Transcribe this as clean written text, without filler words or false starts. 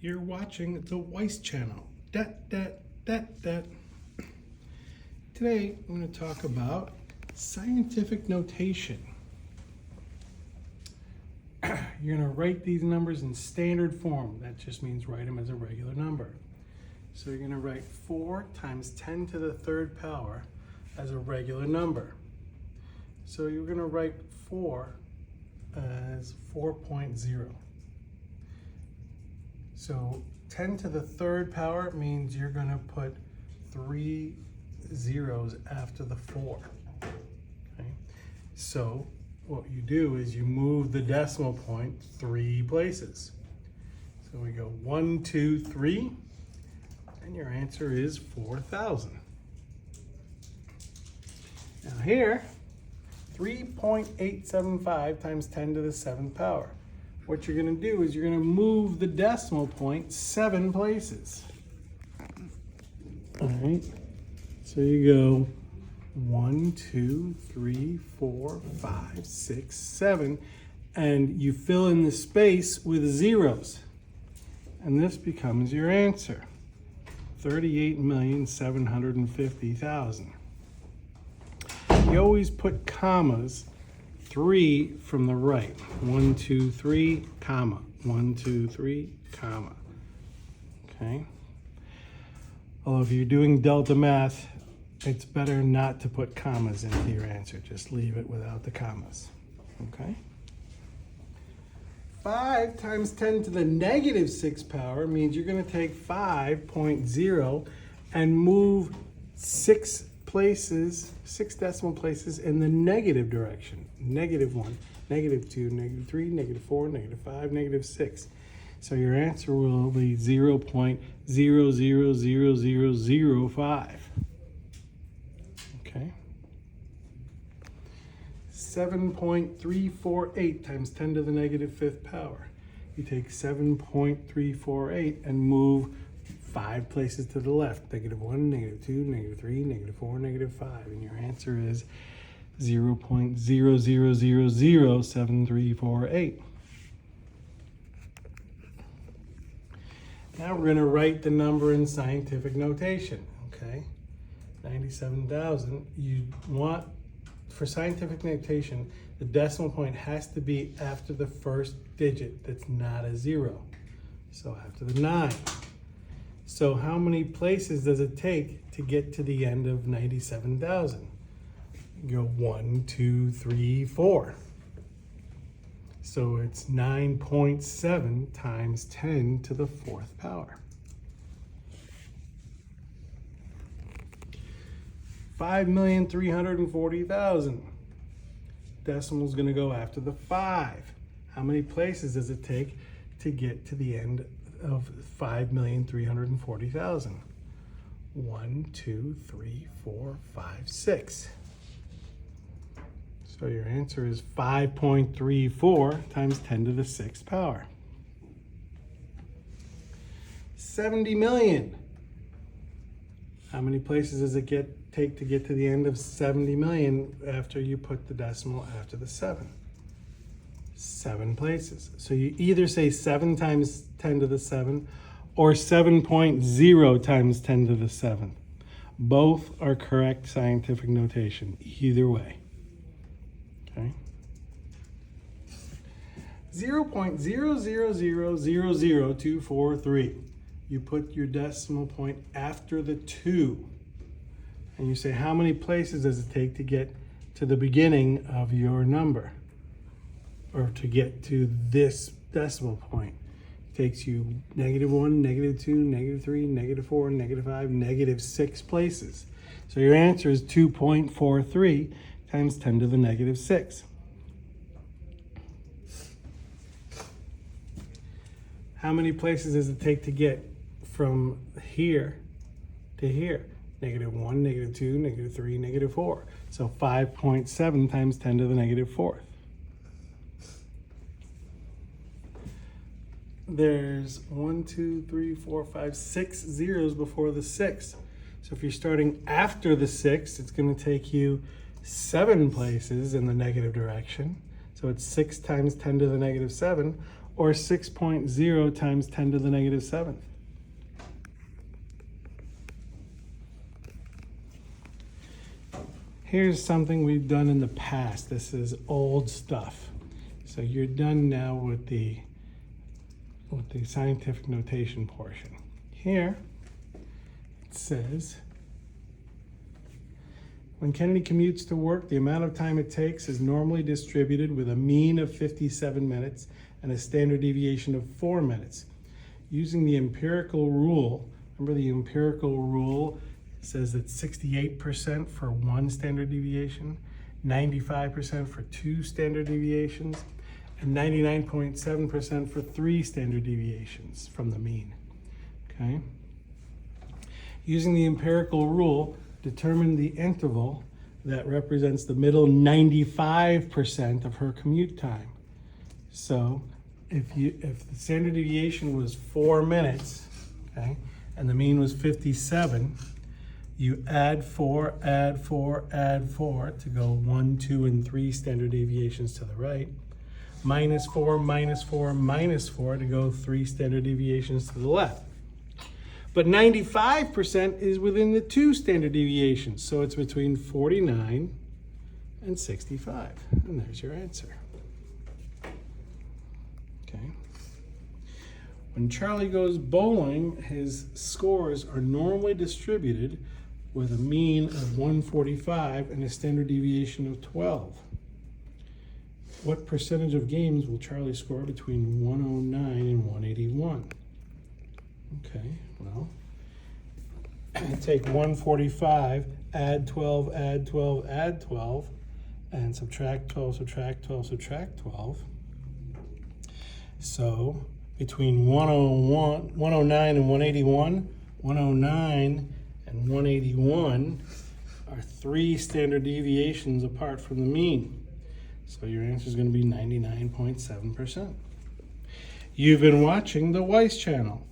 You're watching the Weiss channel. Today, I'm going to talk about scientific notation. You're going to write these numbers in standard form. That just means write them as a regular number. So you're going to write 4 times 10 to the third power as a regular number. So you're going to write 4 as 4.0. So 10 to the third power means you're going to put 3 zeros after the 4. Okay? So what you do is you move the decimal point 3 places. So we go 1, 2, 3, and your answer is 4,000. Now here, 3.875 times 10 to the 7th power. What you're going to do is you're going to move the decimal point 7 places. All right, so you go 1, 2, 3, 4, 5, 6, 7, and you fill in the space with zeros. And this becomes your answer, 38,750,000. You always put commas 3 from the right. 1, 2, 3, comma. 1, 2, 3, comma. Okay? Although if you're doing delta math, it's better not to put commas into your answer. Just leave it without the commas. Okay? 5 times 10 to the negative 6th power means you're going to take 5.0 and move 6 decimal places in the negative direction. Negative 1, negative 2, negative 3, negative 4, negative 5, negative 6. So your answer will be 0.000005. Okay. 7.348 times 10 to the negative 5th power. You take 7.348 and move 5 places to the left. Negative 1, negative 2, negative 3, negative 4, negative 5. And your answer is 0.00007348. Now we're going to write the number in scientific notation, okay? 97,000. You want, for scientific notation, the decimal point has to be after the first digit that's not a 0. So after the 9. So how many places does it take to get to the end of 97,000? You go 1, 2, 3, 4. So it's 9.7 times 10 to the 4th power. 5,340,000. Decimal's going to go after the 5. How many places does it take to get to the end of 5,340,000? 1, 2, 3, 4, 5, 6. So your answer is 5.34 times 10 to the 6th power. 70 million. How many places does it take to get to the end of 70 million after you put the decimal after the 7? 7 places. So you either say 7 times 10 to the 7 or 7.0 times 10 to the 7th. Both are correct scientific notation, either way. Okay. 0.00000243. You put your decimal point after the 2. And you say, how many places does it take to get to the beginning of your number? Or to get to this decimal point? It takes you negative 1, negative 2, negative 3, negative 4, negative 5, negative 6 places. So your answer is 2.43 times 10 to the negative 6. How many places does it take to get from here to here? Negative 1, negative 2, negative 3, negative 4. So 5.7 times 10 to the negative 4th. There's 1, 2, 3, 4, 5, 6 zeros before the 6. So if you're starting after the 6, it's going to take you 7 places in the negative direction. So it's 6 times 10 to the negative 7, or 6.0 times 10 to the negative 7th? Here's something we've done in the past. This is old stuff. So you're done now with the scientific notation portion. Here it says, when Kennedy commutes to work, the amount of time it takes is normally distributed with a mean of 57 minutes and a standard deviation of 4 minutes. Using the empirical rule, remember the empirical rule says that 68% for 1 standard deviation, 95% for 2 standard deviations, and 99.7% for 3 standard deviations from the mean, okay? Using the empirical rule, determine the interval that represents the middle 95% of her commute time. So if the standard deviation was 4 minutes, okay, and the mean was 57, you add 4, add 4, add 4 to go 1, 2, and 3 standard deviations to the right. Minus 4, minus 4, minus 4 to go 3 standard deviations to the left. But 95% is within the 2 standard deviations, so it's between 49 and 65. And there's your answer. Okay. When Charlie goes bowling, his scores are normally distributed with a mean of 145 and a standard deviation of 12. What percentage of games will Charlie score between 109 and 181? Okay, well, take 145, add 12, add 12, add 12, and subtract 12, subtract 12, subtract 12. So between 109 and 181, 109 and 181 are 3 standard deviations apart from the mean. So your answer is going to be 99.7%. You've been watching the Weiss channel.